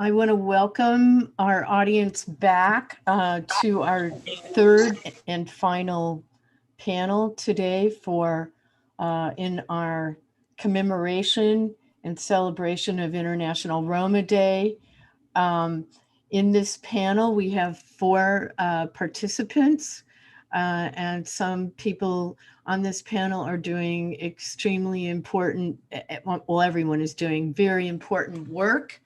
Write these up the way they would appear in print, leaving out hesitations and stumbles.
I want to welcome our audience back to our third and final panel today for in our commemoration and celebration of International Roma Day. In this panel, we have four participants, and some people on this panel are doing extremely important, well, everyone is doing very important work,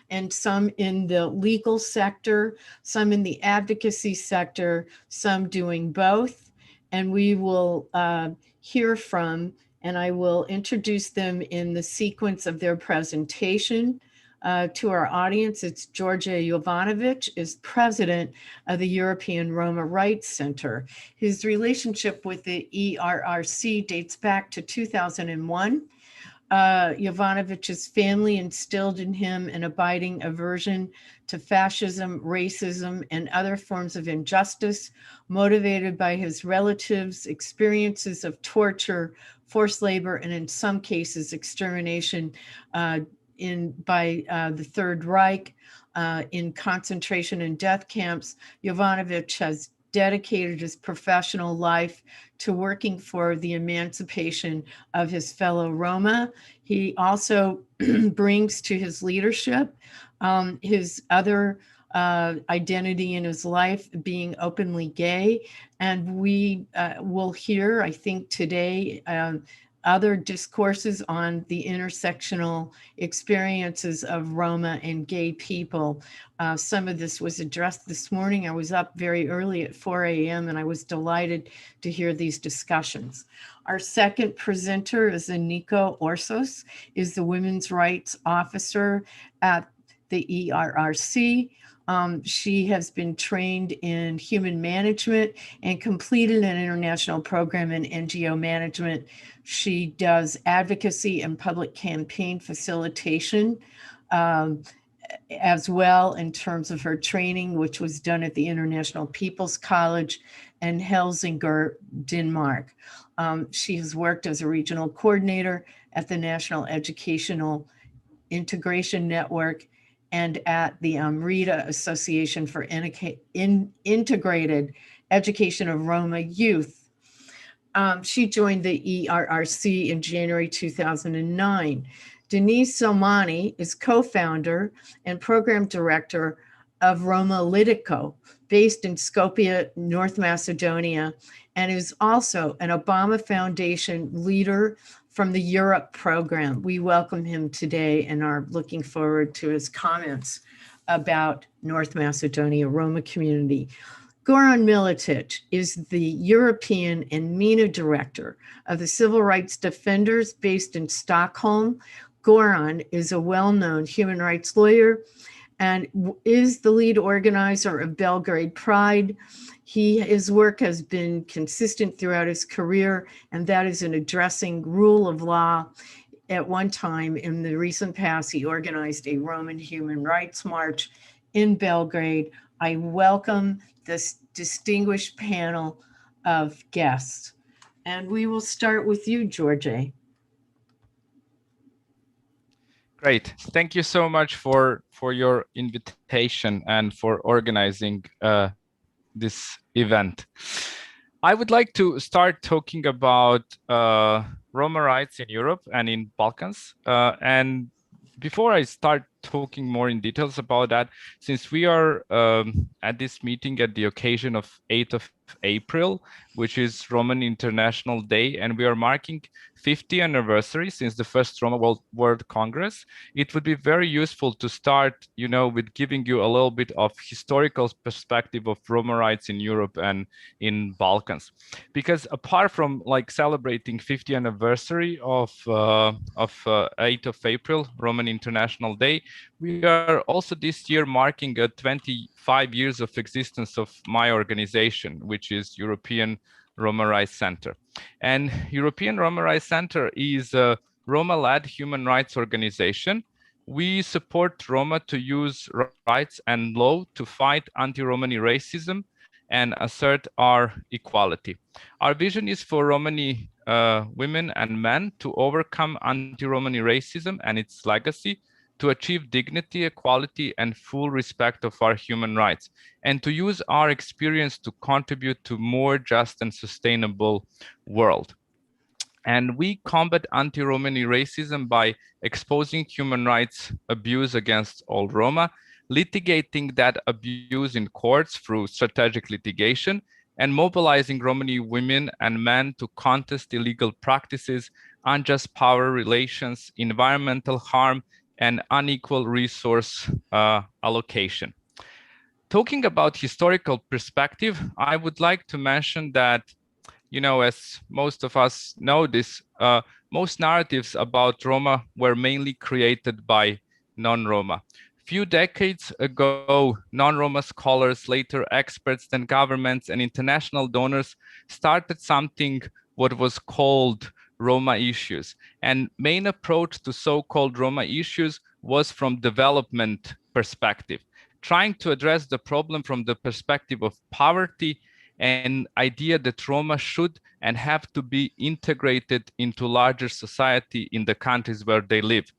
and some in the legal sector, some in the advocacy sector, some doing both. And we will hear from, and I will introduce them in the sequence of their presentation. To our audience, it's Ðorđe Jovanović, is president of the European Roma Rights Center. His relationship with the ERRC dates back to 2001. Jovanovic's family instilled in him an abiding aversion to fascism, racism, and other forms of injustice, motivated by his relatives' experiences of torture, forced labor, and in some cases, extermination by the Third Reich in concentration and death camps. Jovanović has dedicated his professional life to working for the emancipation of his fellow Roma. He also brings to his leadership his other identity in his life, being openly gay. And we will hear, I think today, other discourses on the intersectional experiences of Roma and gay people. Some of this was addressed this morning. I was up very early at 4 a.m. and I was delighted to hear these discussions. Our second presenter is Aniko Orsos, is the Women's Rights Officer at the ERRC. She has been trained in human management and completed an international program in NGO management. She does advocacy and public campaign facilitation as well in terms of her training, which was done at the International People's College in Helsingør, Denmark. She has worked as a regional coordinator at the National Educational Integration Network and at the AMRITA, Association for Integrated Education of Roma Youth. She joined the ERRC in January 2009. Denise Somani is co-founder and program director of Romalitico, based in Skopje, North Macedonia, and is also an Obama Foundation leader from the Europe program. We welcome him today and are looking forward to his comments about North Macedonia Roma community. Goran Miletic is the European and MENA director of the Civil Rights Defenders based in Stockholm. Goran is a well-known human rights lawyer and is the lead organizer of Belgrade Pride. His work has been consistent throughout his career, and that is in addressing rule of law. At one time in the recent past, he organized a Roman human rights march in Belgrade. I welcome this distinguished panel of guests. And we will start with you, Ðorđe. Great. Thank you so much for your invitation and for organizing this event. I would like to start talking about Roma rights in Europe and in Balkans. And before I start talking more in details about that, since we are at this meeting at the occasion of 8th of April, which is Roman International Day, and we are marking 50th anniversary since the first Roma World Congress, it would be very useful to start, with giving you a little bit of historical perspective of Roma rights in Europe and in Balkans. Because apart from celebrating 50th anniversary of 8th of April, Roman International Day, we are also this year marking 25 years of existence of my organization, which is European Roma Rights Center. And European Roma Rights Center is a Roma-led human rights organization. We support Roma to use rights and law to fight anti-Romani racism and assert our equality. Our vision is for Romani women and men to overcome anti-Romani racism and its legacy, to achieve dignity, equality, and full respect of our human rights, and to use our experience to contribute to more just and sustainable world. And we combat anti-Romani racism by exposing human rights abuse against all Roma, litigating that abuse in courts through strategic litigation, and mobilizing Romani women and men to contest illegal practices, unjust power relations, environmental harm, and unequal resource allocation. Talking about historical perspective, I would like to mention that, you know, as most of us know this, most narratives about Roma were mainly created by non-Roma. Few decades ago, non-Roma scholars, later experts, then governments and international donors started something what was called Roma issues. And main approach to so-called Roma issues was from development perspective, trying to address the problem from the perspective of poverty and idea that Roma should and have to be integrated into larger society in the countries where they live.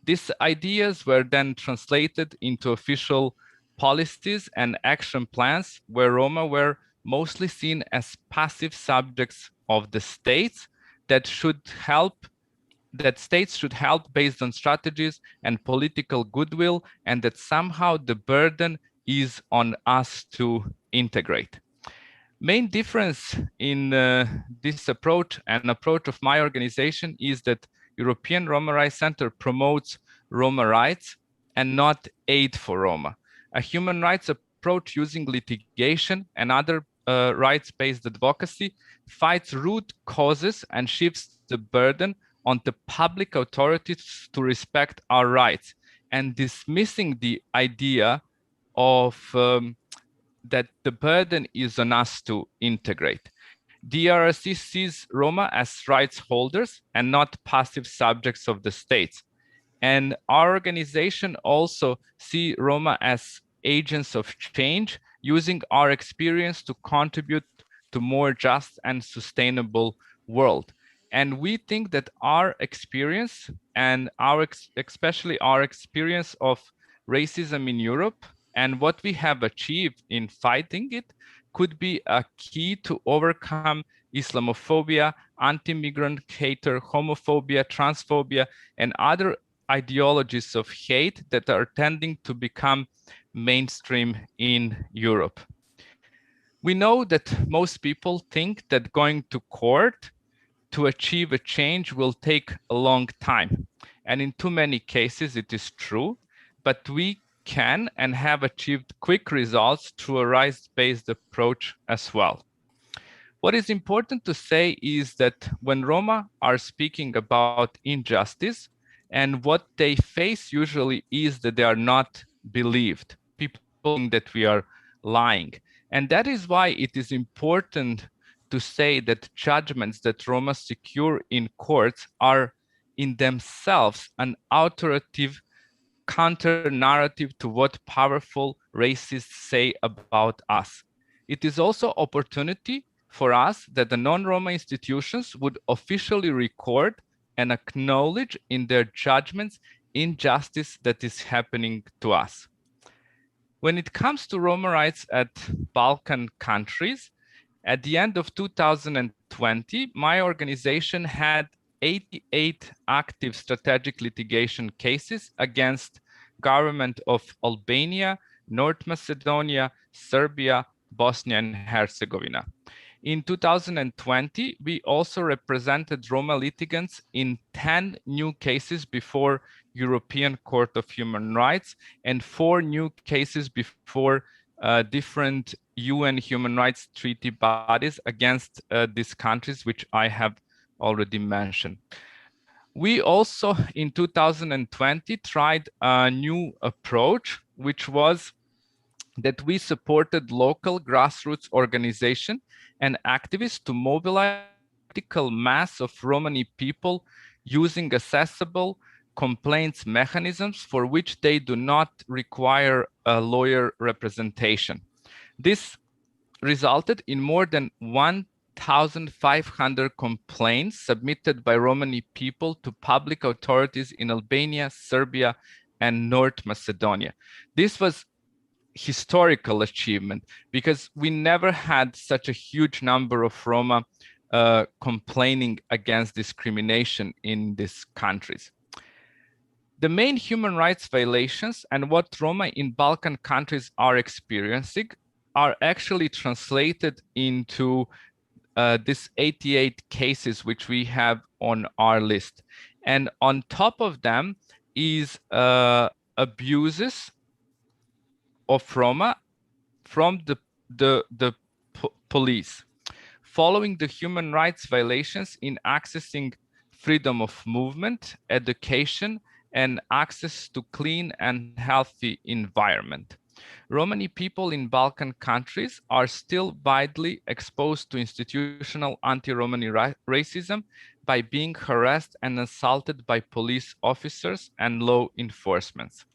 These ideas were then translated into official policies and action plans where Roma were mostly seen as passive subjects of the states that states should help based on strategies and political goodwill, and that somehow the burden is on us to integrate. Main difference in this approach and approach of my organization is that European Roma Rights Center promotes Roma rights and not aid for Roma. A human rights approach using litigation and other rights-based advocacy fights root causes and shifts the burden on the public authorities to respect our rights, and dismissing the idea of that the burden is on us to integrate. DRC sees Roma as rights holders and not passive subjects of the states. And our organization also see Roma as agents of change, using our experience to contribute to more just and sustainable world. And we think that our experience and especially our experience of racism in Europe and what we have achieved in fighting it could be a key to overcome Islamophobia, anti-migrant hater, homophobia, transphobia, and other ideologies of hate that are tending to become mainstream in Europe. We know that most people think that going to court to achieve a change will take a long time. And in too many cases, it is true, but we can and have achieved quick results through a rights-based approach as well. What is important to say is that when Roma are speaking about injustice, and what they face usually is that they are not believed. People think that we are lying. And that is why it is important to say that judgments that Roma secure in courts are in themselves an authoritative counter-narrative to what powerful racists say about us. It is also opportunity for us that the non-Roma institutions would officially record and acknowledge in their judgments injustice that is happening to us. When it comes to Roma rights at Balkan countries, at the end of 2020, my organization had 88 active strategic litigation cases against government of Albania, North Macedonia, Serbia, Bosnia and Herzegovina. In 2020, we also represented Roma litigants in 10 new cases before European Court of Human Rights and 4 new cases before different UN Human Rights Treaty bodies against these countries, which I have already mentioned. We also, in 2020, tried a new approach, which was that we supported local grassroots organization and activists to mobilize critical mass of Romani people using accessible complaints mechanisms for which they do not require a lawyer representation. This resulted in more than 1,500 complaints submitted by Romani people to public authorities in Albania, Serbia, and North Macedonia. This was historical achievement because we never had such a huge number of Roma complaining against discrimination in these countries. The main human rights violations and what Roma in Balkan countries are experiencing are actually translated into these 88 cases which we have on our list. And on top of them is abuses of Roma from the police, following the human rights violations in accessing freedom of movement, education, and access to clean and healthy environment. Romani people in Balkan countries are still widely exposed to institutional anti-Romani racism by being harassed and assaulted by police officers and law enforcement.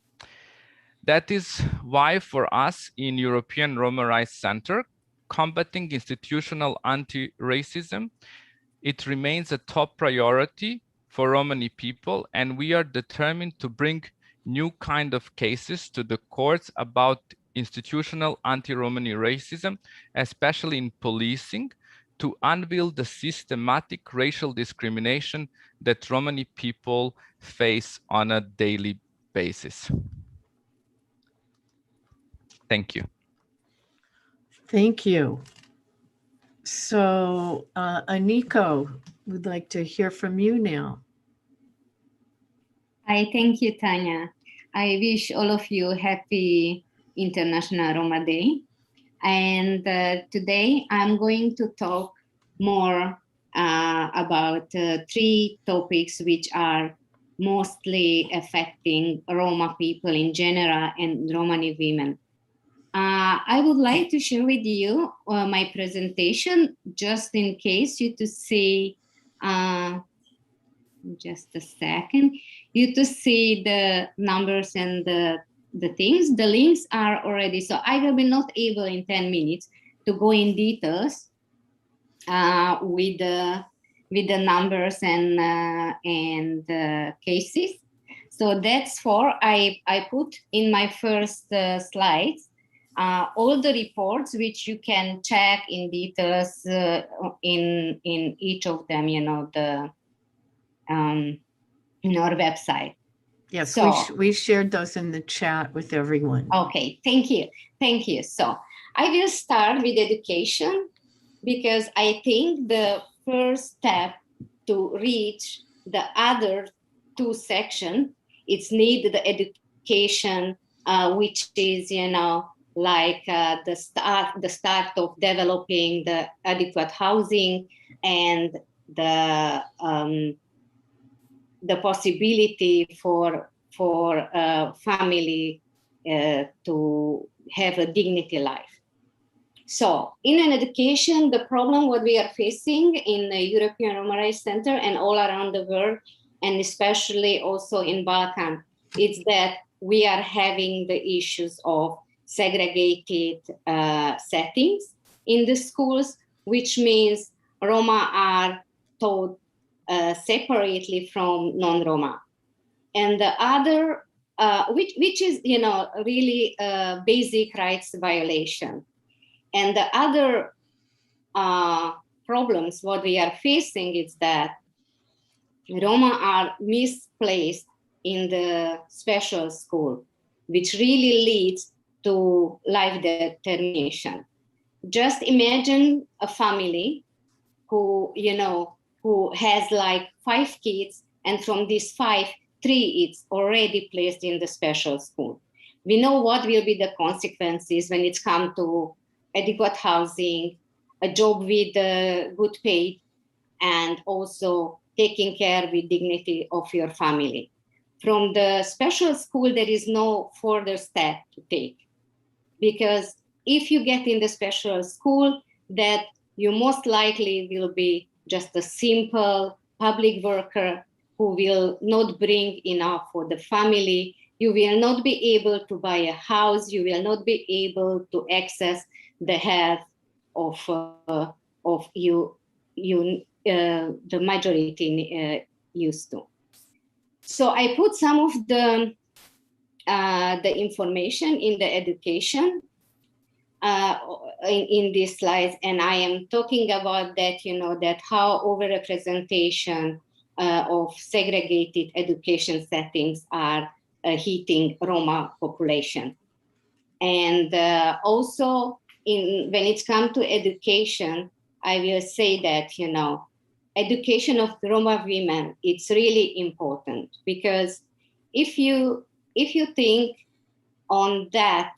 That is why for us in European Roma Rights Center, combating institutional anti-racism, it remains a top priority for Romani people, and we are determined to bring new kind of cases to the courts about institutional anti-Romani racism, especially in policing, to unveil the systematic racial discrimination that Romani people face on a daily basis. Thank you. Thank you. So, Aniko, we'd like to hear from you now. Hi, thank you, Tanya. I wish all of you happy International Roma Day. And today I'm going to talk more about three topics which are mostly affecting Roma people in general and Romani women. I would like to share with you my presentation just in case you to see, just a second, you to see the numbers and the things. The links are already, so I will be not able in 10 minutes to go in details with the numbers and cases. So that's for, I put in my first slides all the reports which you can check in details in each of them, you know, the in our website. Yes, so, we shared those in the chat with everyone. Okay, thank you. Thank you. So I will start with education because I think the first step to reach the other two sections, it's need the education, which is, you know, like the start of developing the adequate housing and the possibility for family to have a dignity life. So in an education, the problem what we are facing in the European Roma Rights Center and all around the world, and especially also in Balkan, is that we are having the issues of segregated settings in the schools, which means Roma are taught separately from non-Roma. And the other, which is, you know, really basic rights violation. And the other problems what we are facing is that Roma are misplaced in the special school, which really leads to life determination. Just imagine a family who, you know, who has like 5 kids, and from these 5, 3 is already placed in the special school. We know what will be the consequences when it's come to adequate housing, a job with good pay, and also taking care with dignity of your family. From the special school, there is no further step to take, because if you get in the special school, that you most likely will be just a simple public worker who will not bring enough for the family. You will not be able to buy a house. You will not be able to access the health of you the majority used to. So I put some of the the information in the education in these slides, and I am talking about that, that how overrepresentation of segregated education settings are hitting Roma population. And also when it comes to education, I will say that, education of Roma women, it's really important, because if you think on that,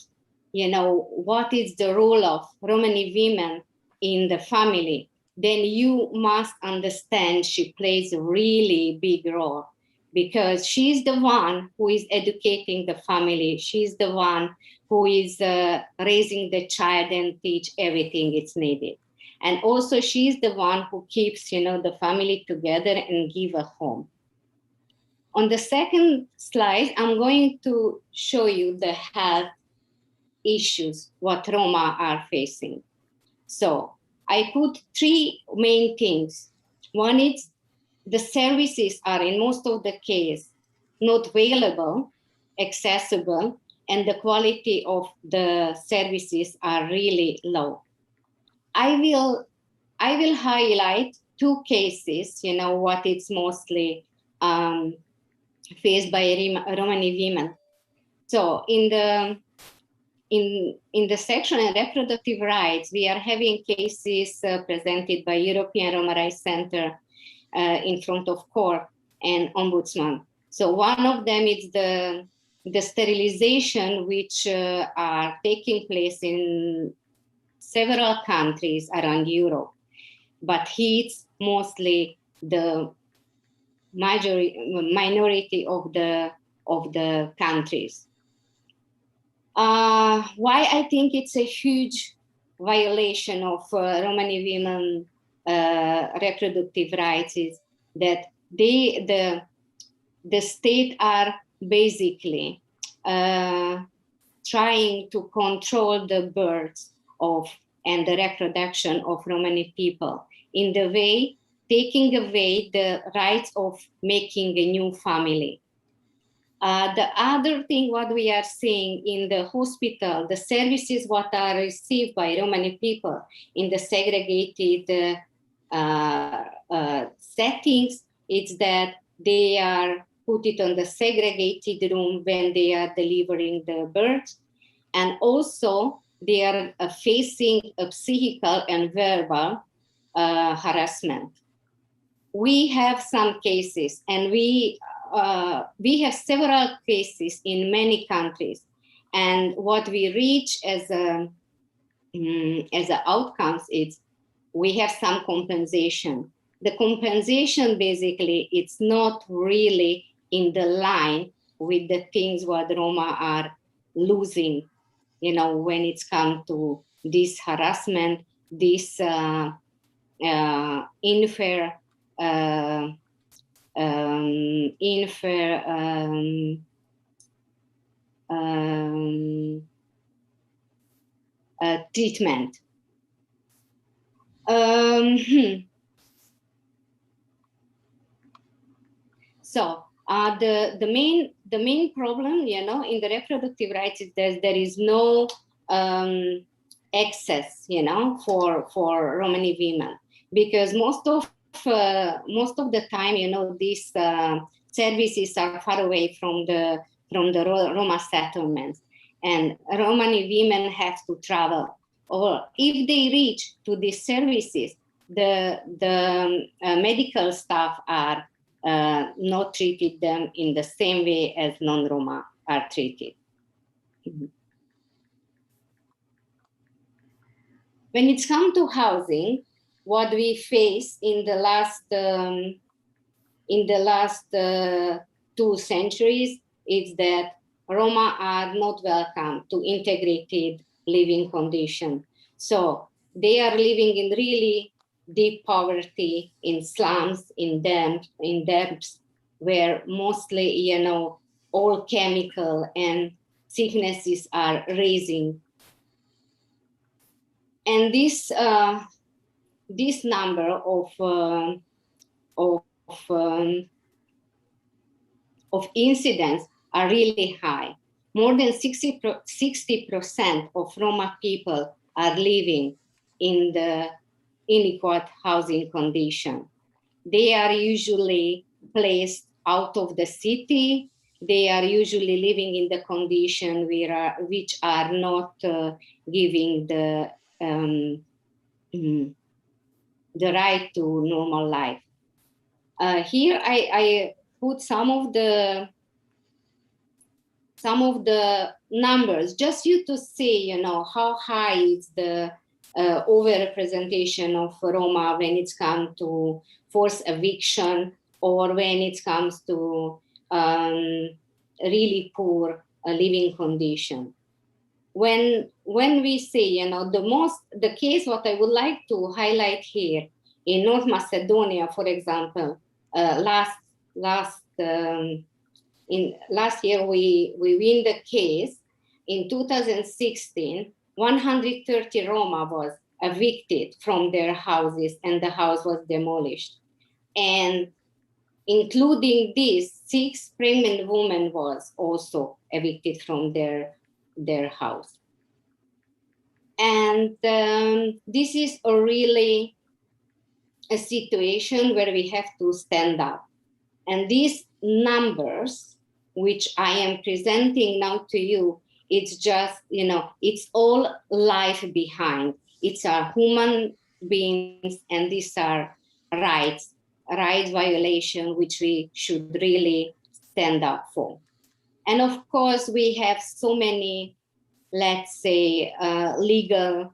what is the role of Romani women in the family, then you must understand she plays a really big role, because she's the one who is educating the family. She's the one who is raising the child and teach everything it's needed. And also she's the one who keeps, the family together and give a home. On the second slide, I'm going to show you the health issues what Roma are facing. So I put three main things. One is the services are in most of the case not available, accessible, and the quality of the services are really low. I will highlight two cases, what it's mostly faced by Romani women. So in the section on reproductive rights, we are having cases presented by European Roma Rights Center in front of court and ombudsman. So one of them is the sterilization which are taking place in several countries around Europe, but hits mostly the minority of the countries. Why I think it's a huge violation of Romani women reproductive rights is that the state are basically trying to control the births and the reproduction of Romani people in the way taking away the rights of making a new family. The other thing what we are seeing in the hospital, the services what are received by Romani people in the segregated settings, it's that they are put it on the segregated room when they are delivering the birth. And also they are facing a psychical and verbal harassment. We have some cases, and we have several cases in many countries. And what we reach as outcomes is we have some compensation. The compensation basically it's not really in the line with the things what Roma are losing, when it's come to this harassment, this unfair treatment. So the main problem, in the reproductive rights is that there is no access, for Romani women, because most of the time, these services are far away from the Roma settlements, and Romani women have to travel. Or if they reach to these services, the medical staff are not treated them in the same way as non-Roma are treated. When it's come to housing, what we face in the last 2 centuries is that Roma are not welcome to integrated living condition. So they are living in really deep poverty, in slums, in depths, where mostly, all chemical and sicknesses are raising. And this number of incidents are really high. more than 60% of Roma people are living in the inadequate housing condition. They are usually placed out of the city. They are usually living in the condition which are not giving the right to normal life. Here I put some of the numbers, just you to see, how high is the overrepresentation of Roma when it's come to forced eviction, or when it comes to really poor living condition. When we say, the case what I would like to highlight here in North Macedonia, for example, last year we win the case. In 2016, 130 Roma was evicted from their houses and the house was demolished. And including this, 6 pregnant women was also evicted from their house. And this is really a situation where we have to stand up. And these numbers, which I am presenting now to you, it's just, it's all life behind. It's our human beings, and these are rights violation, which we should really stand up for. And of course, we have so many, let's say, legal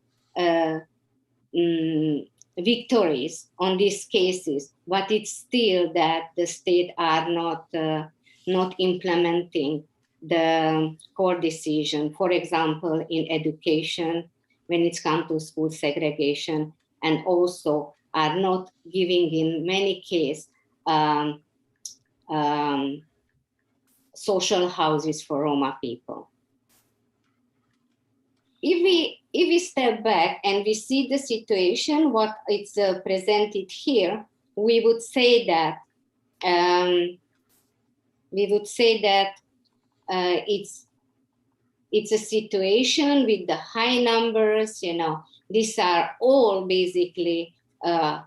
victories on these cases, but it's still that the state are not implementing the court decision. For example, in education, when it's come to school segregation, and also are not giving, in many cases, social houses for Roma people. If we step back and we see the situation, what it's presented here, we would say that it's a situation with the high numbers. These are all basically a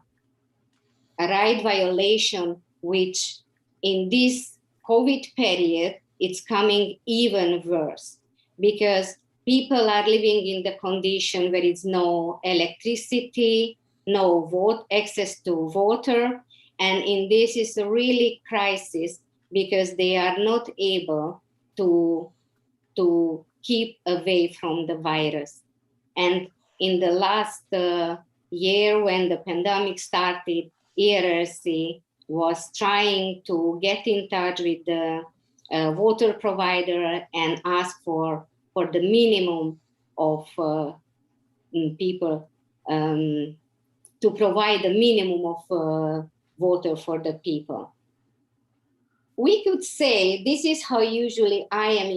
right violation, which in this COVID period, it's coming even worse, because people are living in the condition where it's no electricity, no access to water. And in this is a really crisis, because they are not able to keep away from the virus. And in the last year, when the pandemic started, ERC was trying to get in touch with the water provider and ask for the minimum of people to provide the minimum of water for the people. We could say, this is how usually I am,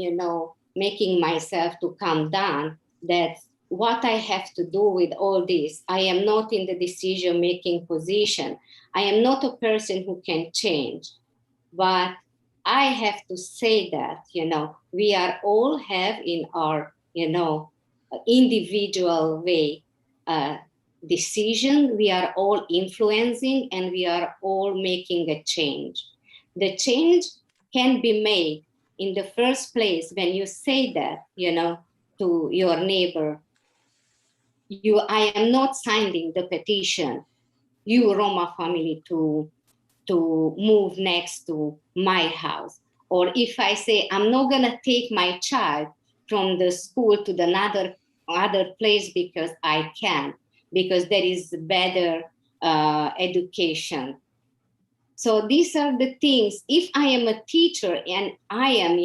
making myself to calm down, that what I have to do with all this, I am not in the decision-making position. I am not a person who can change, but I have to say that, we are all have in our, individual way decision. We are all influencing, and we are all making a change. The change can be made in the first place when you say that, to your neighbor, I am not signing the petition, you Roma family, to move next to my house. Or if I say, I'm not gonna take my child from the school to the other place because I can, because there is better education. So these are the things. If I am a teacher and I am,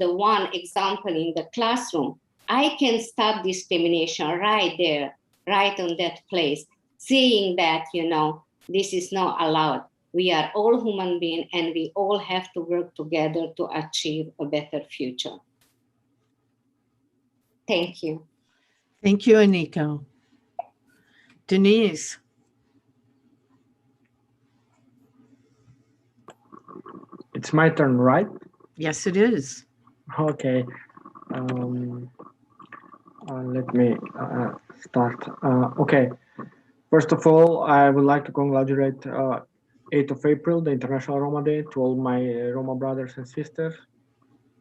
the one example in the classroom, I can stop discrimination right there, right on that place, saying that, this is not allowed. We are all human beings, and we all have to work together to achieve a better future. Thank you. Thank you, Aniko. Denise. It's my turn, right? Yes, it is. Okay. Let me start. Okay. First of all, I would like to congratulate 8th of April, the International Roma Day, to all my Roma brothers and sisters.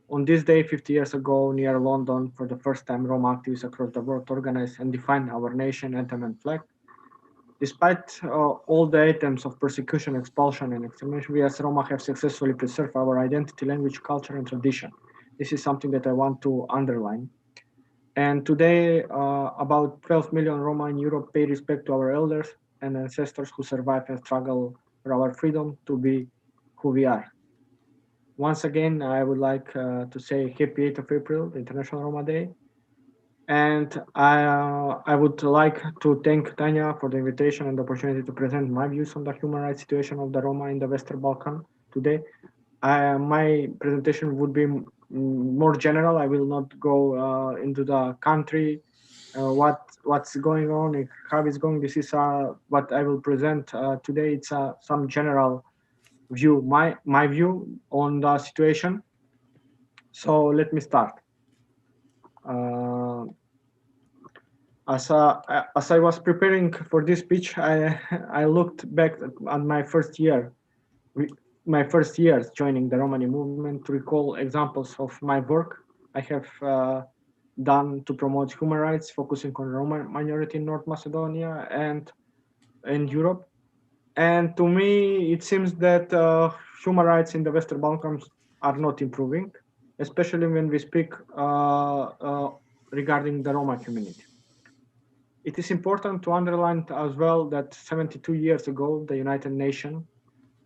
On this day, 50 years ago, near London, for the first time, Roma activists across the world organized and defined our nation, anthem, and flag. Despite all the items of persecution, expulsion, and extermination, we as Roma have successfully preserved our identity, language, culture, and tradition. This is something that I want to underline. And today, about 12 million Roma in Europe pay respect to our elders and ancestors who survived and struggled for our freedom to be who we are. Once again, I would like to say happy 8th of April, International Roma Day. And I would like to thank Tanya for the invitation and the opportunity to present my views on the human rights situation of the Roma in the Western Balkans today. My presentation would be more general. I will not go into the country, what's going on, how it's going. This is what I will present today. It's some general view, my view on the situation. So let me start. As I was preparing for this speech, I looked back at my first years joining the Romani movement to recall examples of my work I have done to promote human rights, focusing on Roma minority in North Macedonia and in Europe. And to me, it seems that human rights in the Western Balkans are not improving, especially when we speak regarding the Roma community. It is important to underline as well that 72 years ago, the United Nations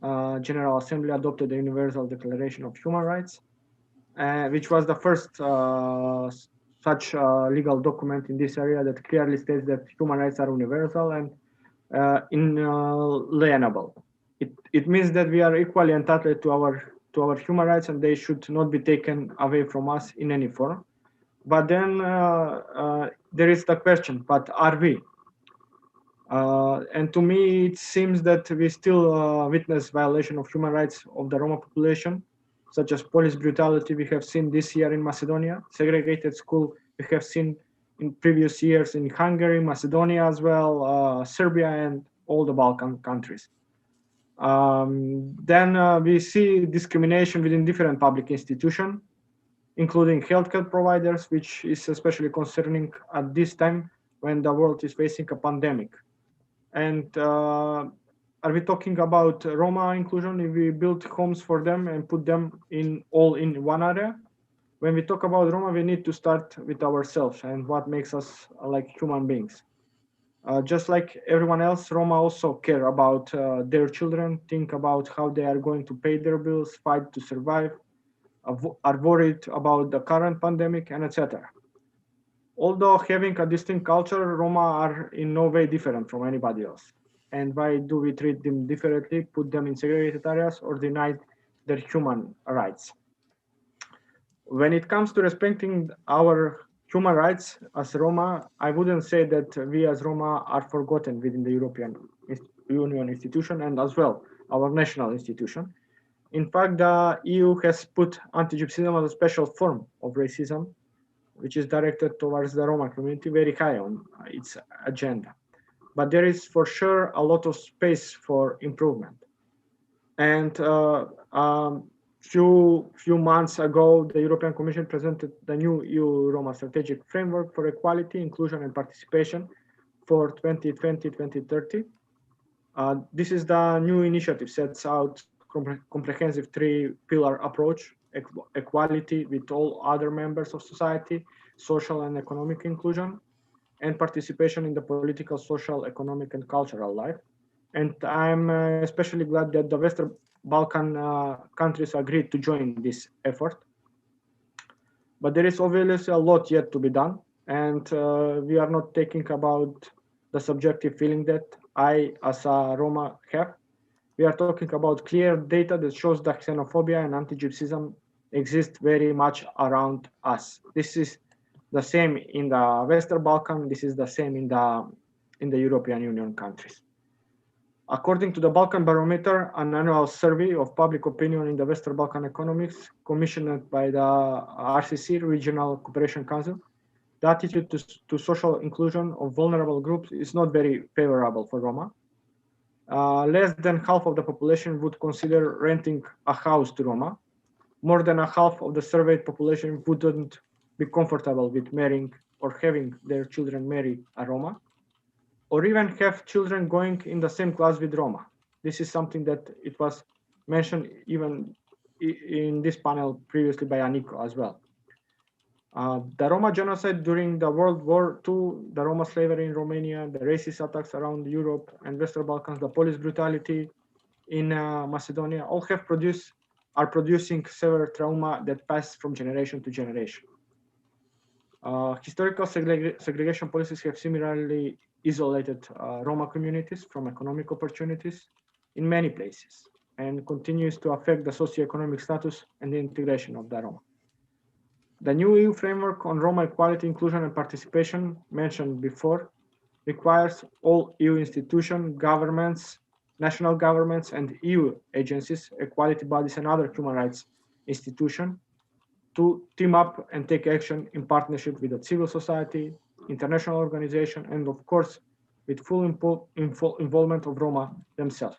General Assembly adopted the Universal Declaration of Human Rights, which was the first such legal document in this area that clearly states that human rights are universal and inalienable. It means that we are equally entitled to our human rights and they should not be taken away from us in any form. But then there is the question, but are we? And to me, it seems that we still witness violation of human rights of the Roma population, such as police brutality we have seen this year in Macedonia, segregated school we have seen in previous years in Hungary, Macedonia as well, Serbia, and all the Balkan countries. Then we see discrimination within different public institutions, including healthcare providers, which is especially concerning at this time when the world is facing a pandemic. And are we talking about Roma inclusion if we build homes for them and put them all in one area? When we talk about Roma, we need to start with ourselves and what makes us like human beings. Just like everyone else, Roma also care about their children, think about how they are going to pay their bills, fight to survive, are worried about the current pandemic, and etc. Although having a distinct culture, Roma are in no way different from anybody else. And why do we treat them differently, put them in segregated areas, or deny their human rights? When it comes to respecting our human rights as Roma, I wouldn't say that we as Roma are forgotten within the European Union institution and as well our national institution. In fact, the EU has put anti-Gypsyism as a special form of racism, which is directed towards the Roma community, very high on its agenda. But there is for sure a lot of space for improvement. And few months ago, the European Commission presented the new EU Roma strategic framework for equality, inclusion, and participation for 2020-2030. This is the new initiative, sets out comprehensive three-pillar approach: equality with all other members of society, social and economic inclusion, and participation in the political, social, economic, and cultural life. And I'm especially glad that the Western Balkan countries agreed to join this effort. But there is obviously a lot yet to be done, and we are not talking about the subjective feeling that I, as a Roma, have. We are talking about clear data that shows that xenophobia and anti-Gypsyism exist very much around us. This is the same in the Western Balkan. This is the same in the European Union countries. According to the Balkan Barometer, an annual survey of public opinion in the Western Balkan economies commissioned by the RCC, Regional Cooperation Council, the attitude to social inclusion of vulnerable groups is not very favorable for Roma. Less than half of the population would consider renting a house to Roma. More than a half of the surveyed population wouldn't be comfortable with marrying or having their children marry a Roma, or even have children going in the same class with Roma. This is something that it was mentioned even in this panel previously by Aniko as well. The Roma genocide during the World War II, the Roma slavery in Romania, the racist attacks around Europe and Western Balkans, the police brutality in Macedonia, all are producing severe trauma that pass from generation to generation. Historical segregation policies have similarly isolated Roma communities from economic opportunities in many places and continues to affect the socioeconomic status and the integration of the Roma. The new EU framework on Roma equality, inclusion and participation mentioned before requires all EU institutions, governments, national governments and EU agencies, equality bodies and other human rights institutions to team up and take action in partnership with the civil society, international organization, and of course, with full involvement of Roma themselves.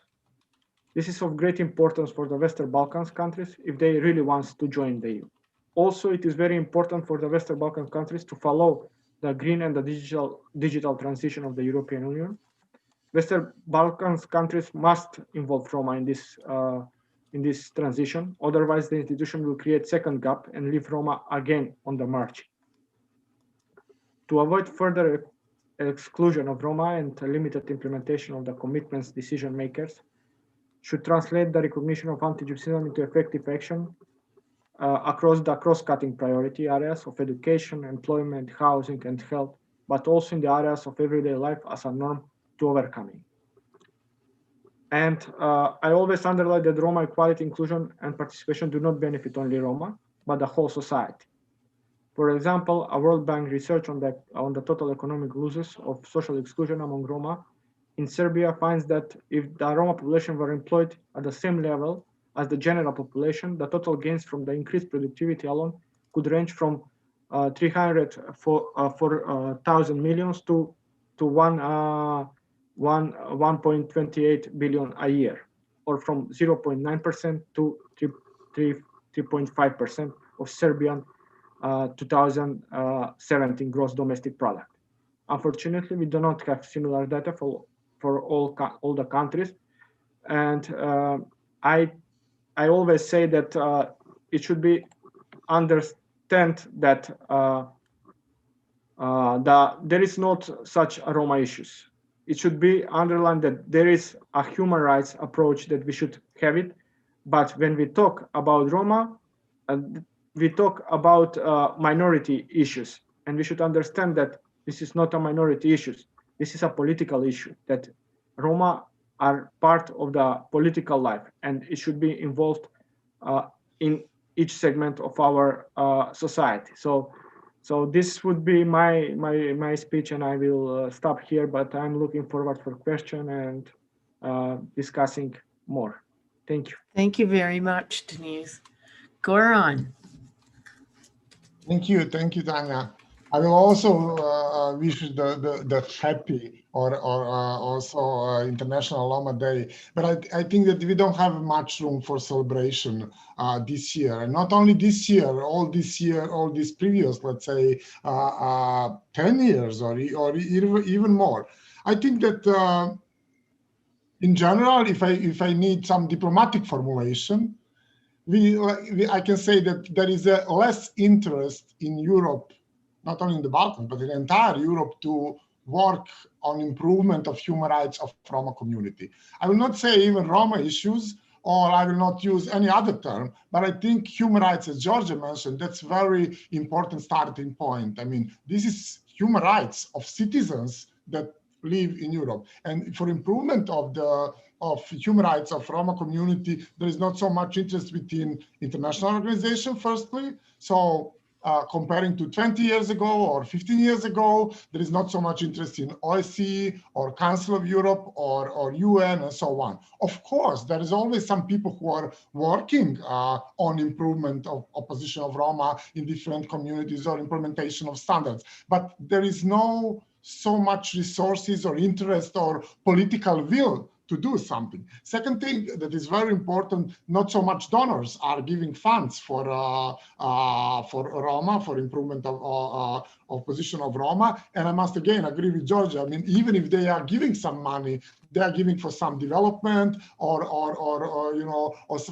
This is of great importance for the Western Balkans countries if they really want to join the EU. Also, it is very important for the Western Balkan countries to follow the green and the digital transition of the European Union. Western Balkans countries must involve Roma in this transition. Otherwise, the institution will create second gap and leave Roma again on the margin. To avoid further exclusion of Roma and limited implementation of the commitments decision makers should translate the recognition of anti-Gypsyism into effective action across the cross-cutting priority areas of education, employment, housing, and health, but also in the areas of everyday life as a norm to overcoming. And I always underline that Roma equality, inclusion, and participation do not benefit only Roma, but the whole society. For example, a World Bank research on the total economic losses of social exclusion among Roma in Serbia finds that if the Roma population were employed at the same level as the general population, the total gains from the increased productivity alone could range from 304,000 millions to 1.28 billion a year, or from 0.9% to 3.5% of Serbian 2017 gross domestic product. Unfortunately, we do not have similar data for all the countries, and I always say that it should be understand that there is not such a Roma issues. It should be underlined that there is a human rights approach that we should have it. But when we talk about Roma, we talk about minority issues, and we should understand that this is not a minority issue. This is a political issue, that Roma are part of the political life, and it should be involved in each segment of our society. So this would be my speech, and I will stop here, but I'm looking forward for question and discussing more. Thank you. Thank you very much, Denise. Goran. Thank you, Tanya. I will also wish the happy or also International Roma Day, but I think that we don't have much room for celebration this year. And not only this year, all this previous, let's say, 10 years or even more. I think that in general, if I need some diplomatic formulation, I can say that there is a less interest in Europe, not only in the Balkans, but in entire Europe, to work on improvement of human rights of Roma community. I will not say even Roma issues, or I will not use any other term, but I think human rights, as Ðorđe mentioned, that's very important starting point. I mean, this is human rights of citizens that live in Europe. And for improvement of human rights of Roma community, there is not so much interest within international organization, firstly. So comparing to 20 years ago or 15 years ago. There is not so much interest in OSCE or Council of Europe or UN and so on. Of course, there is always some people who are working on improvement of position of Roma in different communities or implementation of standards, but there is no so much resources or interest or political will to do something. Second thing that is very important, not so much donors are giving funds for Roma, for improvement of position of Roma. And I must again agree with Ðorđe. I mean, even if they are giving some money, they are giving for some development or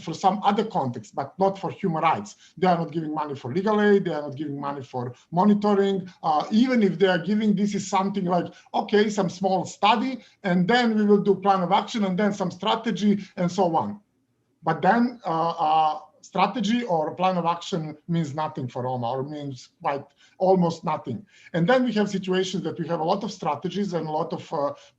for some other context, but not for human rights. They are not giving money for legal aid. They are not giving money for monitoring. Even if they are giving, this is something like, okay, some small study, and then we will do plan of action, and then some strategy and so on. But then strategy or plan of action means nothing for Roma, or means almost nothing. And then we have situations that we have a lot of strategies and a lot of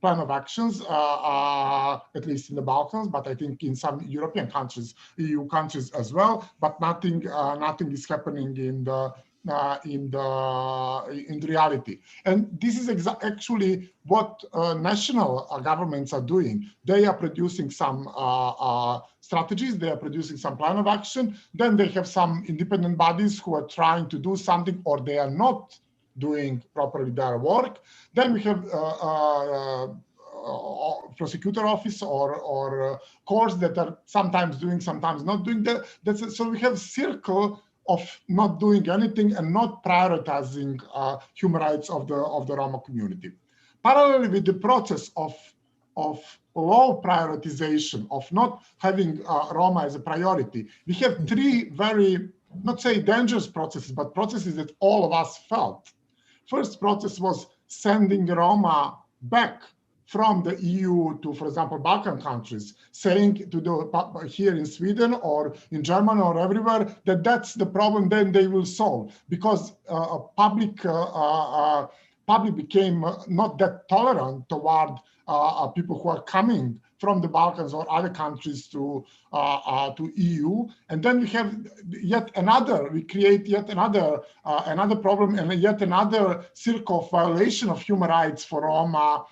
plan of actions, at least in the Balkans, but I think in some European countries, EU countries as well, but nothing is happening in the reality. And this is actually what national governments are doing. They are producing some strategies, they are producing some plan of action, then they have some independent bodies who are trying to do something, or they are not doing properly their work. Then we have prosecutor office or courts that are sometimes doing, sometimes not doing that. So we have a circle of not doing anything and not prioritizing human rights of the Roma community. Parallelly with the process of low prioritization, of not having Roma as a priority, we have three very, not say dangerous processes, but processes that all of us felt. First process was sending Roma back from the EU to, for example, Balkan countries, saying to the here in Sweden or in Germany or everywhere that that's the problem, then they will solve, because public became not that tolerant toward people who are coming from the Balkans or other countries to EU. And then we have we create yet another problem and yet another circle of violation of human rights for Roma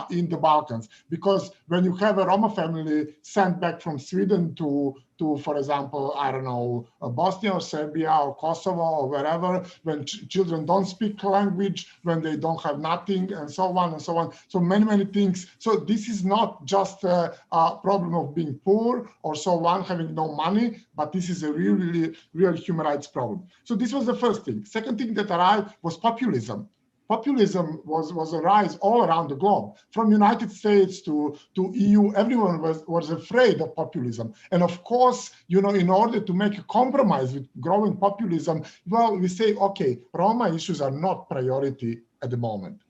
in the Balkans. Because when you have a Roma family sent back from Sweden to for example, I don't know, Bosnia or Serbia or Kosovo or wherever, when children don't speak language, when they don't have nothing, and so on and so on. So many things. So this is not just a problem of being poor or so on, having no money, but this is a real human rights problem. So this was the first thing. Second thing that arrived was populism. Populism was a rise all around the globe. From United States to EU, everyone was afraid of populism. And of course, you know, in order to make a compromise with growing populism, well, we say, okay, Roma issues are not priority at the moment.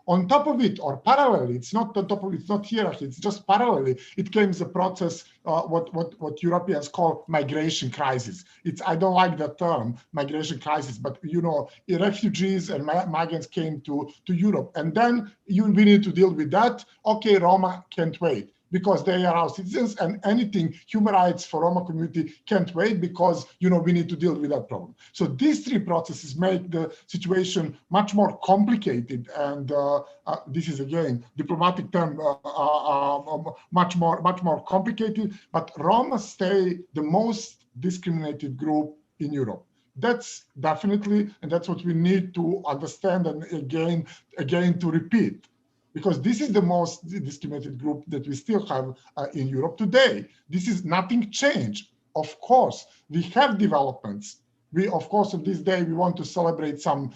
On top of it, or parallelly, it's not on top of it, it's not hierarchy, it's just parallelly, it came a process, what Europeans call migration crisis. I don't like that term, migration crisis, but you know, refugees and migrants came to Europe. And then we need to deal with that. Okay, Roma can't wait, because they are our citizens, and anything human rights for Roma community can't wait, because you know we need to deal with that problem. So these three processes make the situation much more complicated, and this is again diplomatic term, much more complicated. But Roma stay the most discriminated group in Europe. That's definitely, and that's what we need to understand, and again to repeat. Because this is the most discriminated group that we still have in Europe today. This is nothing changed. Of course, we have developments. We, of course, on this day, we want to celebrate some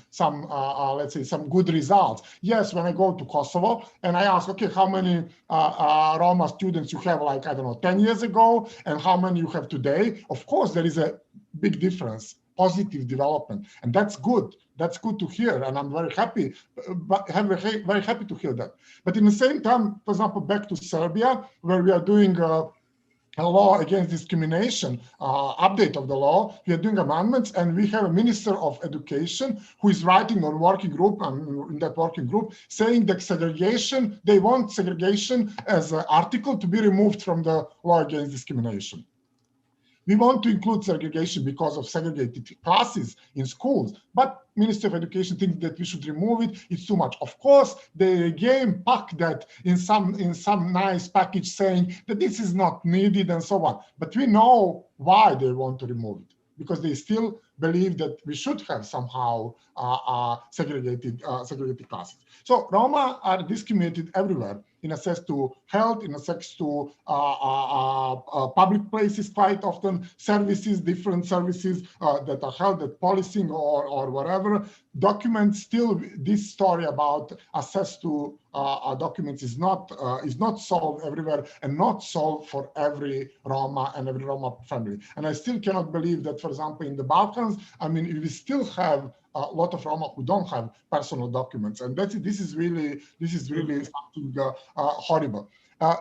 let's say, some good results. Yes, when I go to Kosovo and I ask, okay, how many Roma students you have, like, I don't know, 10 years ago, and how many you have today? Of course, there is a big difference, positive development, and that's good. That's good to hear, and I'm very happy, very happy to hear that. But in the same time, for example, back to Serbia, where we are doing a law against discrimination, update of the law, we are doing amendments, and we have a Minister of Education who is writing on working group, and in that working group, saying that segregation, they want segregation as an article to be removed from the law against discrimination. We want to include segregation because of segregated classes in schools, but Ministry of Education thinks that we should remove it. It's too much. Of course, they again pack that in some nice package saying that this is not needed and so on. But we know why they want to remove it, because they still believe that we should have somehow segregated classes. So Roma are discriminated everywhere in access to health, in access to public places quite often, services, different services that are held at policing or whatever. Documents still, this story about access to documents is not solved everywhere and not solved for every Roma and every Roma family. And I still cannot believe that, for example, in the Balkans, I mean, we still have a lot of Roma who don't have personal documents, and this is really something horrible.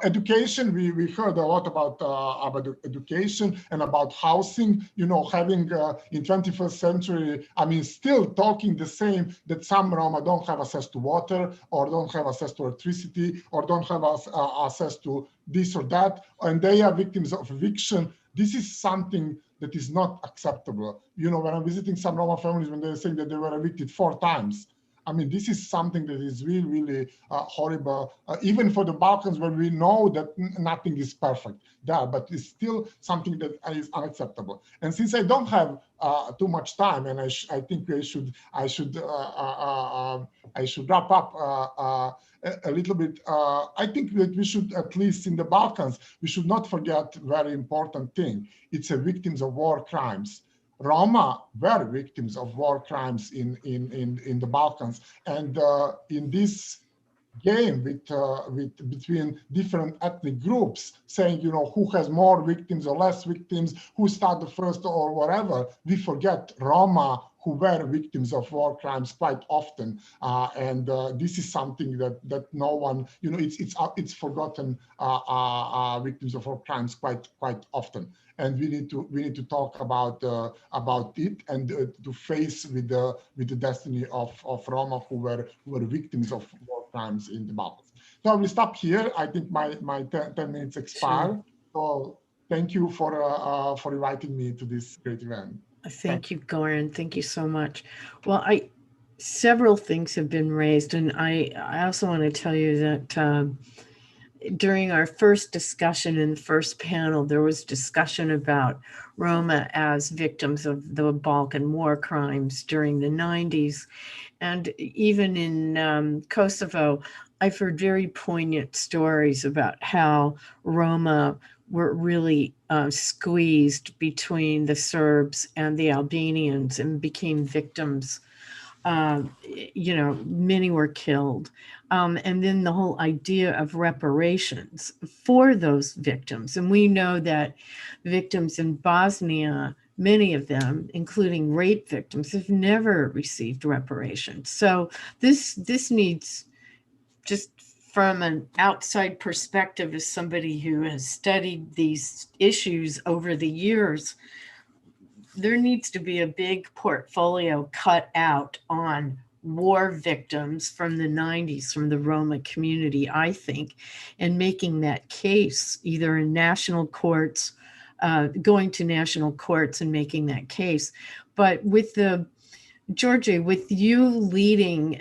Education, we heard a lot about education and about housing. You know, having in 21st century, I mean, still talking the same, that some Roma don't have access to water, or don't have access to electricity, or don't have access to this or that, and they are victims of eviction. This is something that is not acceptable. You know, when I'm visiting some Roma families, when they're saying that they were evicted 4 times, I mean, this is something that is really, really horrible, even for the Balkans, where we know that nothing is perfect there, but it's still something that is unacceptable. And since I don't have too much time, and I think I should wrap up a little bit. I think that we should, at least in the Balkans, we should not forget a very important thing. It's victims of war crimes. Roma were victims of war crimes in the Balkans, and in this game between different ethnic groups, saying, you know, who has more victims or less victims, who started first or whatever, we forget Roma who were victims of war crimes quite often, and this is something that no one, you know, it's forgotten, victims of war crimes quite often, and we need to talk about it and to face with the destiny of Roma who were victims of war crimes in the Balkans. So I will stop here. I think my 10 minutes expire. So thank you for inviting me to this great event. Thank you, Goran. Thank you so much. Well, several things have been raised, and I also want to tell you that during our first discussion in the first panel, there was discussion about Roma as victims of the Balkan war crimes during the 90s. And even in Kosovo, I've heard very poignant stories about how Roma were really squeezed between the Serbs and the Albanians and became victims. You know, many were killed. And then the whole idea of reparations for those victims. And we know that victims in Bosnia, many of them, including rape victims, have never received reparations. So this needs, just from an outside perspective, as somebody who has studied these issues over the years, there needs to be a big portfolio cut out on war victims from the 90s, from the Roma community, I think, and making that case either in national courts, going to national courts and making that case. But with Ðorđe, with you leading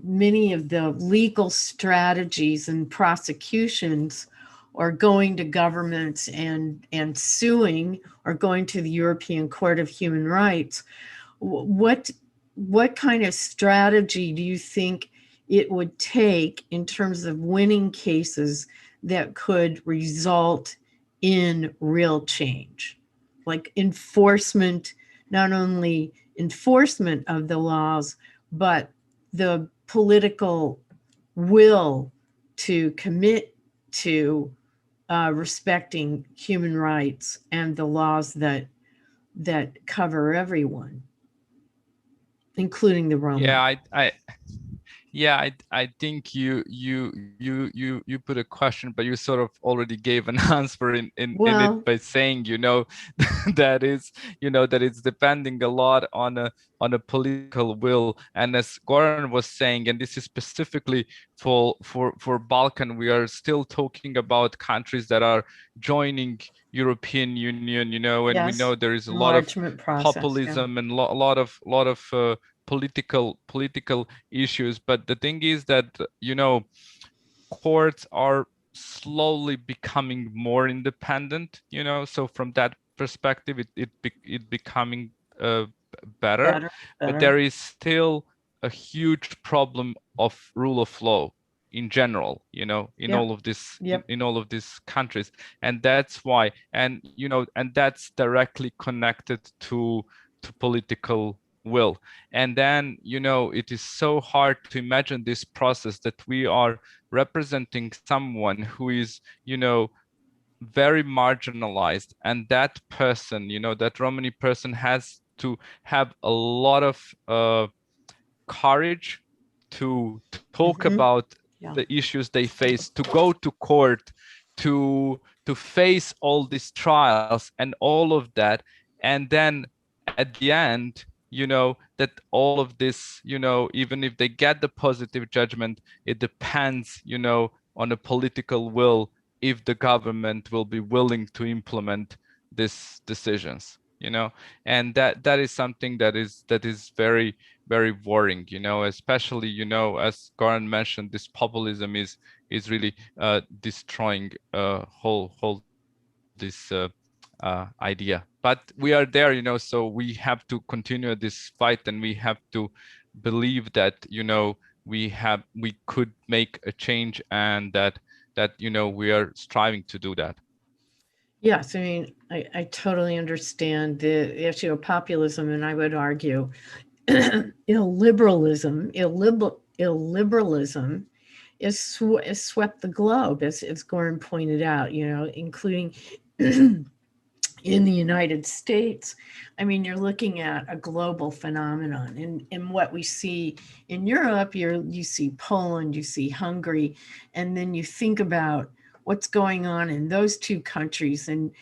many of the legal strategies and prosecutions, or going to governments and suing, or going to the European Court of Human Rights, what kind of strategy do you think it would take in terms of winning cases that could result in real change? Like enforcement, not only enforcement of the laws, but the political will to commit to respecting human rights and the laws that cover everyone, including the Roma. Yeah, I think you put a question, but you sort of already gave an answer in Well, it by saying, you know, that is, you know, that it's depending a lot on a political will. And as Goran was saying, and this is specifically for Balkan, we are still talking about countries that are joining European Union, you know, and we yes, know there is a lot of enlargement process. Yeah. populism and a lot of political issues. But the thing is that, you know, courts are slowly becoming more independent, you know, so from that perspective it becoming better. But there is still a huge problem of rule of law in general, you know, in Yep. all of this Yep. in all of these countries. And that's why, and you know, and that's directly connected to political will. And then, you know, it is so hard to imagine this process that we are representing someone who is, you know, very marginalized, and that person, you know, that Romani person has to have a lot of courage to talk about the issues they face, to go to court, to face all these trials and all of that. And then at the end, you know, that all of this, you know, even if they get the positive judgment, it depends, you know, on a political will, if the government will be willing to implement these decisions, you know. And that is something that is very, very worrying, you know, especially, you know, as Goran mentioned, this populism is really destroying whole this idea. But we are there, you know, so we have to continue this fight, and we have to believe that, you know, we could make a change, and that you know, we are striving to do that. Yes, I mean, I totally understand the issue of populism, and I would argue illiberalism is swept the globe, as Goran pointed out, you know, including in the United States. I mean, you're looking at a global phenomenon. And what we see in Europe, you see Poland, you see Hungary, and then you think about what's going on in those two countries. And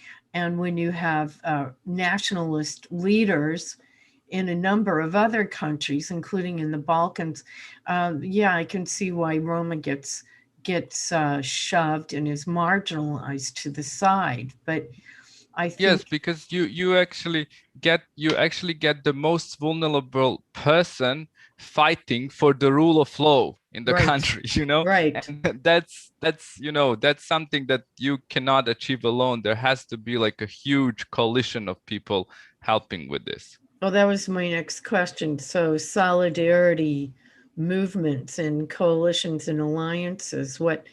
when you have nationalist leaders in a number of other countries, including in the Balkans, yeah, I can see why Roma gets shoved and is marginalized to the side. But I think, yes, because you actually get the most vulnerable person fighting for the rule of law in the country, you know. Right. And that's you know, that's something that you cannot achieve alone. There has to be like a huge coalition of people helping with this. Well, that was my next question. So solidarity movements and coalitions and alliances, what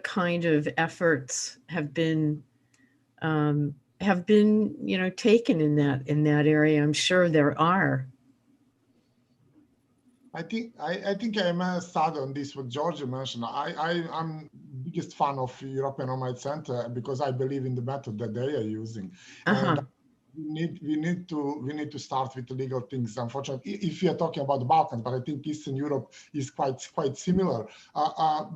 kind of efforts have been you know, taken in that area? I'm sure there are. I think I must start on this what Ðorđe mentioned. I'm biggest fan of European Roma Center because I believe in the method that they are using. And we need to start with the legal things. Unfortunately, if we are talking about the Balkans, but I think Eastern Europe is quite similar,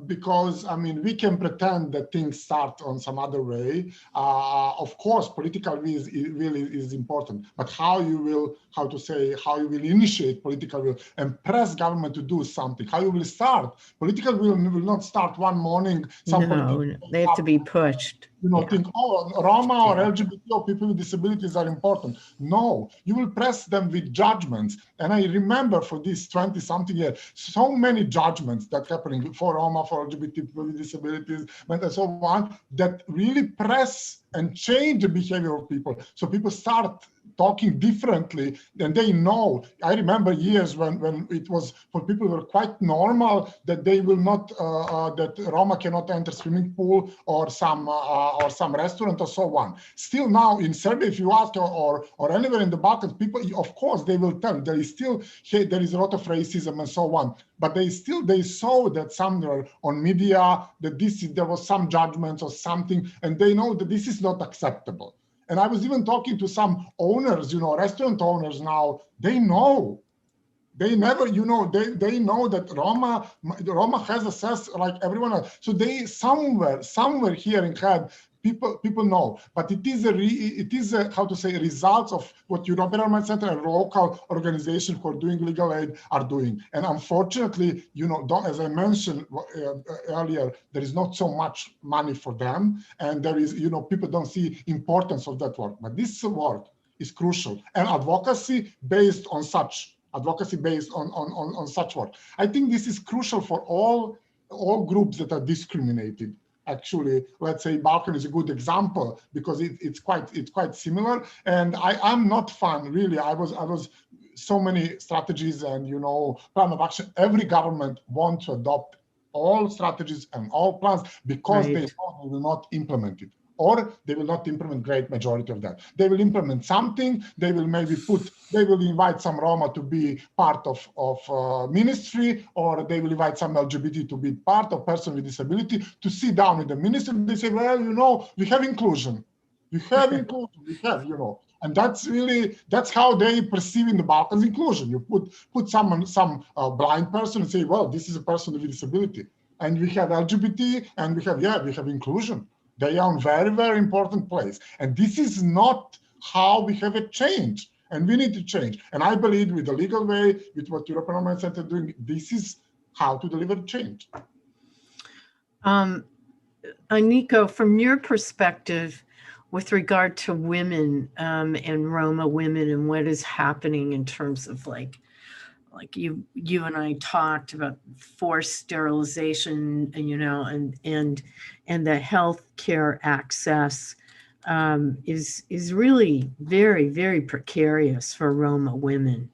because I mean we can pretend that things start on some other way. Of course, political will is important, but how you will initiate political will and press government to do something? How you will start? Political will not start one morning. No, they have to be pushed. You know, think, oh, Roma or LGBT or people with disabilities are important. No, you will press them with judgments. And I remember for this 20-something years, so many judgments that happening for Roma, for LGBT people with disabilities, and so on, that really press and change the behavior of people. So people start talking differently, and they know. I remember years when it was for people who were quite normal that they will not, that Roma cannot enter swimming pool or some restaurant or so on. Still now in Serbia, if you ask or anywhere in the Balkans, people, of course, they will tell there is still, hey, there is a lot of racism and so on. But they saw that somewhere on media that there was some judgments or something, and they know that this is not acceptable. And I was even talking to some owners, you know, restaurant owners now, they know They never, you know, they know that Roma has access like everyone else. So they somewhere here in head, people know, but it is a how to say, results of what European Harriman Center and local organizations who are doing legal aid are doing. And unfortunately, you know, as I mentioned earlier, there is not so much money for them, and there is, you know, people don't see importance of that work. But this work is crucial, and advocacy based on such work. I think this is crucial for all groups that are discriminated. Actually, let's say Balkan is a good example because it's quite similar. And I'm not fan, really. I was so many strategies and, you know, plan of action. Every government wants to adopt all strategies and all plans because they know they will not implement it, or they will not implement great majority of that. They will implement something. They will maybe they will invite some Roma to be part of ministry, or they will invite some LGBT to be part of person with disability to sit down with the ministry. They say, well, you know, we have inclusion. We have, you know, and that's how they perceive in the Balkans inclusion. You put some blind person and say, well, this is a person with disability, and we have LGBT, and we have inclusion. They are in very, very important place. And this is not how we have a change. And we need to change. And I believe with the legal way, with what European Harriman Center is doing, this is how to deliver change. Aniko, from your perspective, with regard to women and Roma women and what is happening in terms of like you and I talked about forced sterilization, and, you know, and the healthcare access is really very, very precarious for Roma women.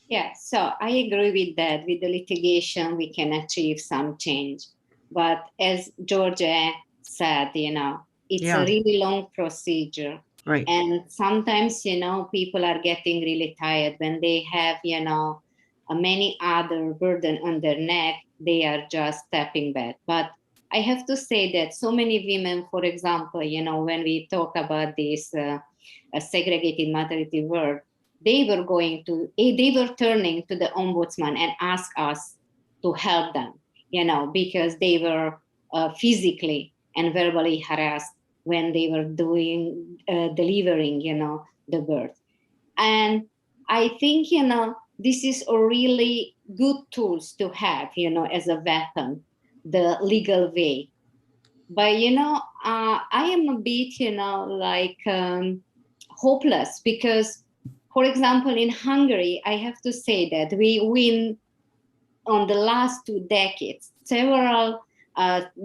Yeah, so I agree with that. With the litigation, we can achieve some change. But as Ðorđe said, you know, it's a really long procedure. Right. And sometimes, you know, people are getting really tired when they have, you know, many other burden on their neck, they are just stepping back. But I have to say that so many women, for example, you know, when we talk about this segregated maternity ward, they were turning to the ombudsman and ask us to help them, you know, because they were physically and verbally harassed when they were delivering, you know, the birth. And I think, you know, this is a really good tools to have, you know, as a weapon, the legal way. But, you know, I am a bit, you know, like hopeless because, for example, in Hungary, I have to say that we win on the last 2 decades, several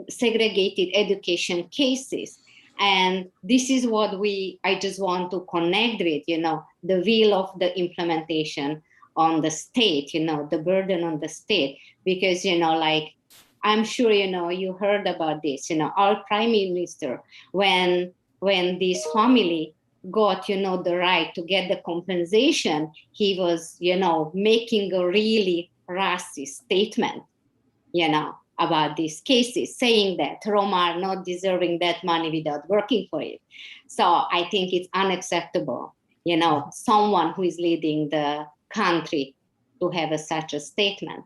segregated education cases. And this is what I just want to connect with, you know, the will of the implementation on the state, you know, the burden on the state. Because, you know, like, I'm sure, you know, you heard about this, you know, our prime minister, when this family got, you know, the right to get the compensation, he was, you know, making a really racist statement, you know, about these cases, saying that Roma are not deserving that money without working for it. So I think it's unacceptable, you know, someone who is leading the country to have such a statement.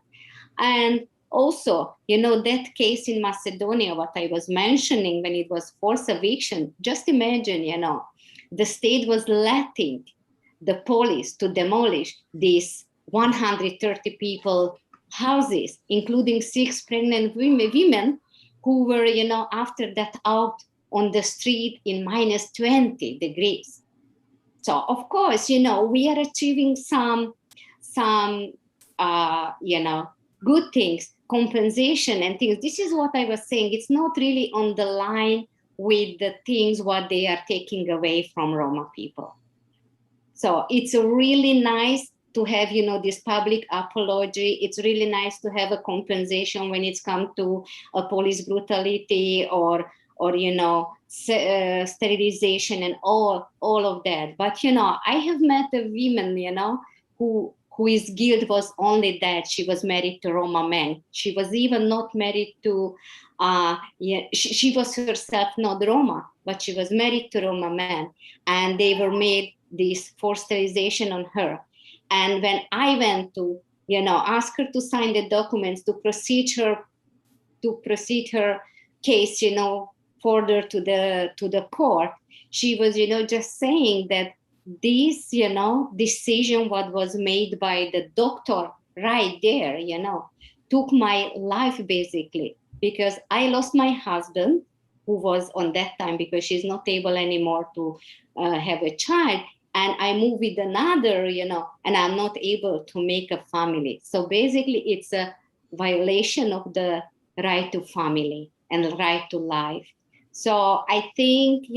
And also, you know, that case in Macedonia, what I was mentioning when it was forced eviction, just imagine, you know, the state was letting the police to demolish these 130 people houses, including 6 pregnant women who were, you know, after that out on the street in minus 20 degrees. So of course, you know, we are achieving some you know, good things, compensation and things. This is what I was saying. It's not really on the line with the things what they are taking away from Roma people. So it's really nice to have, you know, this public apology. It's really nice to have a compensation when it's come to a police brutality or you know, sterilization and all of that. But, you know, I have met a woman, you know, whose guilt was only that she was married to Roma man. She was even not married to, she was herself not Roma, but she was married to Roma man. And they were made this forced sterilization on her. And when I went to, ask her to sign the documents to proceed her case, further to the court, she was, just saying that this, decision what was made by the doctor right there, took my life basically, because I lost my husband, who was on that time, because she's not able anymore to have a child. And I moved with another, and I'm not able to make a family. So basically it's a violation of the right to family and right to life. So I think,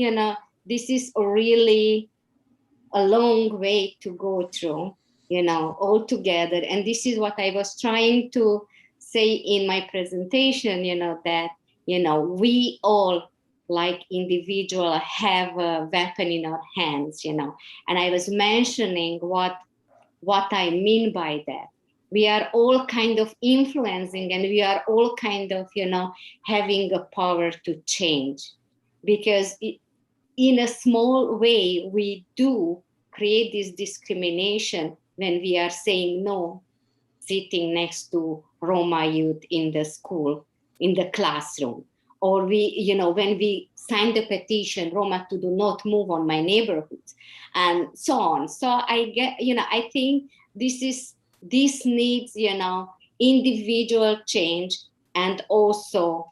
this is really a long way to go through, all together. And this is what I was trying to say in my presentation, that, we all, like individual, have a weapon in our hands, and I was mentioning what I mean by that. We are all kind of influencing, and we are all kind of, having a power to change, because in a small way, we do create this discrimination when we are saying no, sitting next to Roma youth in the school, in the classroom. Or we, when we sign the petition, Roma to do not move on my neighborhood, and so on. So I get, I think this needs, individual change, and also,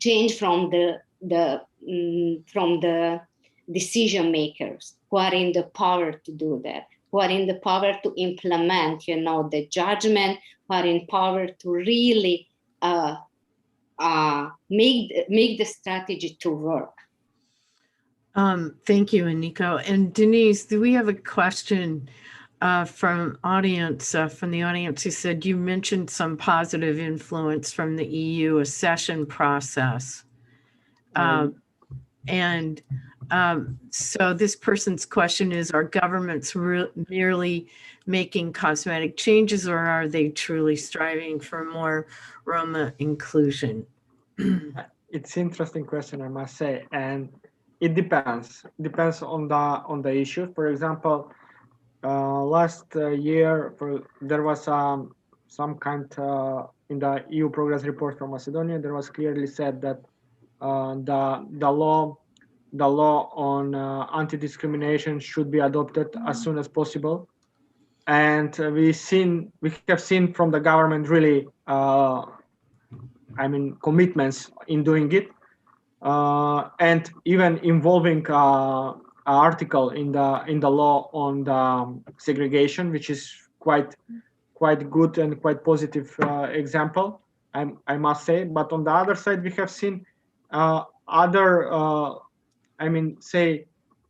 change from the decision makers who are in the power to do that, who are in the power to implement, the judgment, who are in power to really make the strategy to work. Thank you, Aniko. And Denise, do we have a question from the audience who said you mentioned some positive influence from the EU accession process. So this person's question is, are governments merely making cosmetic changes, or are they truly striving for more Roma inclusion? It's an interesting question, I must say, and it depends on the issue. For example, last year there was some kind in the EU progress report from Macedonia. There was clearly said that the law on anti-discrimination should be adopted as soon as possible, and we have seen from the government really commitments in doing it, and even involving article in the law on the segregation, which is quite good and quite positive example, I must say. But on the other side, we have seen other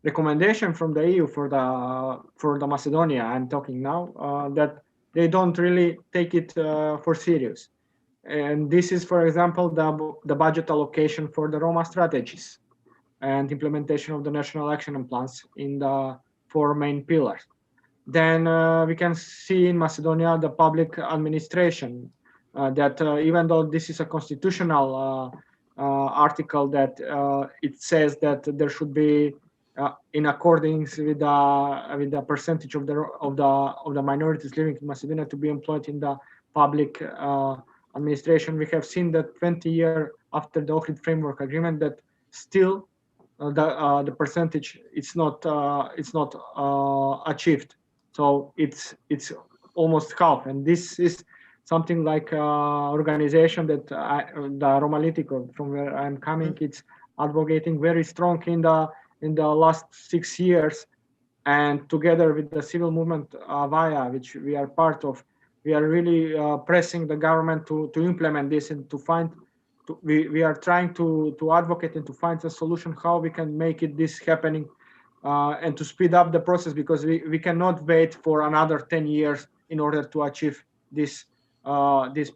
recommendation from the EU for the Macedonia I'm talking now, that they don't really take it for serious. And this is, for example, the budget allocation for the Roma strategies and implementation of the national action plans in the 4 main pillars. Then we can see in Macedonia the public administration, that even though this is a constitutional article, that it says that there should be in accordance with the percentage of the minorities living in Macedonia to be employed in the public administration. We have seen that 20 years after the Ohrid Framework Agreement, that still the percentage it's not achieved. So it's almost half, and this is something like organization that the Romalitico, from where I'm coming, it's advocating very strong in the last 6 years, and together with the civil movement Avaya, which we are part of, we are really pressing the government to implement this and to find. We are trying to advocate and to find a solution how we can make this happening, and to speed up the process, because we cannot wait for another 10 years in order to achieve this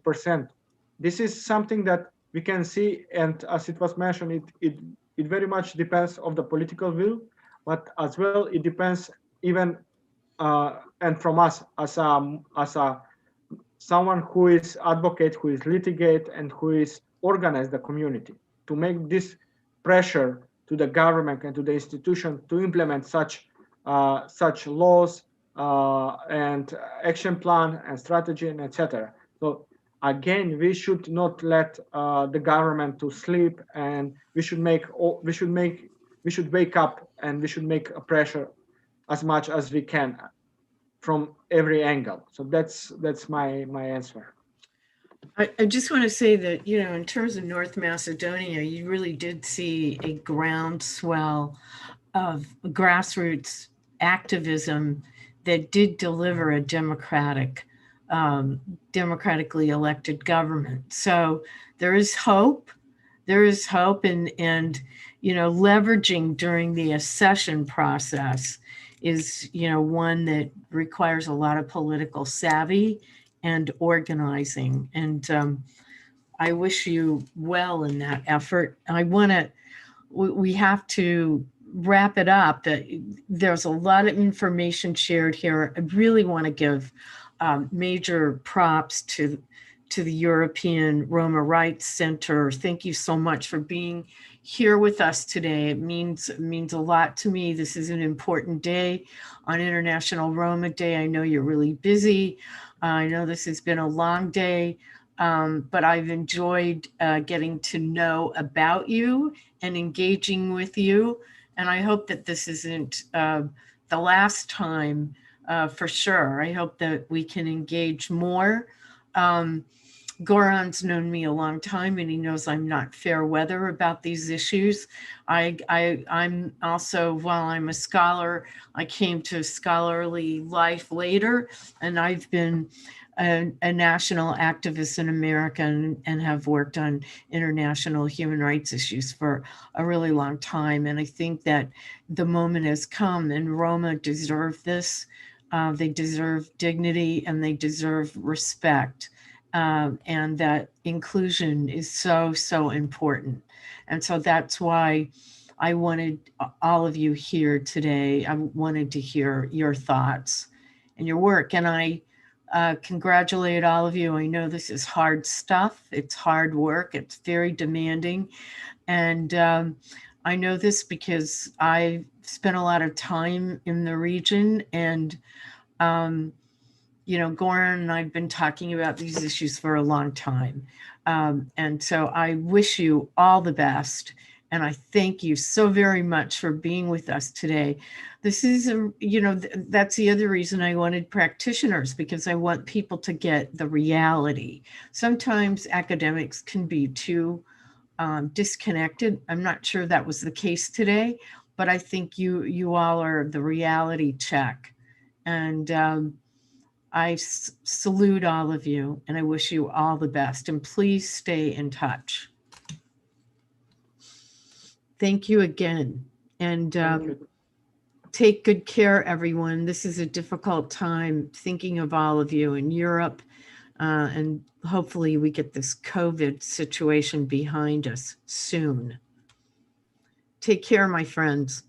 percent. This is something that we can see, and as it was mentioned, it very much depends on the political will, but as well it depends even and from us as a someone who is advocate, who is litigate, and who is organize the community to make this pressure to the government and to the institution to implement such such laws and action plan and strategy and etc. So again, we should not let the government to sleep, and we should wake up, and we should make a pressure as much as we can from every angle. So that's my answer. I just want to say that, you know, in terms of North Macedonia, you really did see a groundswell of grassroots activism that did deliver a democratically elected government. So there is hope. There is hope, and you know, leveraging during the accession process is, you know, one that requires a lot of political savvy and organizing. And I wish you well in that effort. We have to wrap it up. There's a lot of information shared here. I really want to give major props to the European Roma Rights Center. Thank you so much for being here with us today. It means a lot to me. This is an important day on International Roma Day. I know you're really busy. I know this has been a long day, but I've enjoyed getting to know about you and engaging with you. And I hope that this isn't the last time for sure. I hope that we can engage more. Goran's known me a long time, and he knows I'm not fair weather about these issues. I'm also, while I'm a scholar, I came to scholarly life later, and I've been a national activist in America and have worked on international human rights issues for a really long time. And I think that the moment has come, and Roma deserve this. They deserve dignity, and they deserve respect. And that inclusion is so, so important. And so that's why I wanted all of you here today. I wanted to hear your thoughts and your work. And I congratulate all of you. I know this is hard stuff. It's hard work. It's very demanding. And I know this because I spent a lot of time in the region, and you know, Goran and I've been talking about these issues for a long time. And so I wish you all the best. And I thank you so very much for being with us today. This is, you know, that's the other reason I wanted practitioners, because I want people to get the reality. Sometimes academics can be too disconnected. I'm not sure that was the case today, but I think you all are the reality check. And I salute all of you, and I wish you all the best, and please stay in touch. Thank you again. And take good care, everyone. This is a difficult time, thinking of all of you in Europe, and hopefully we get this COVID situation behind us soon. Take care, my friends.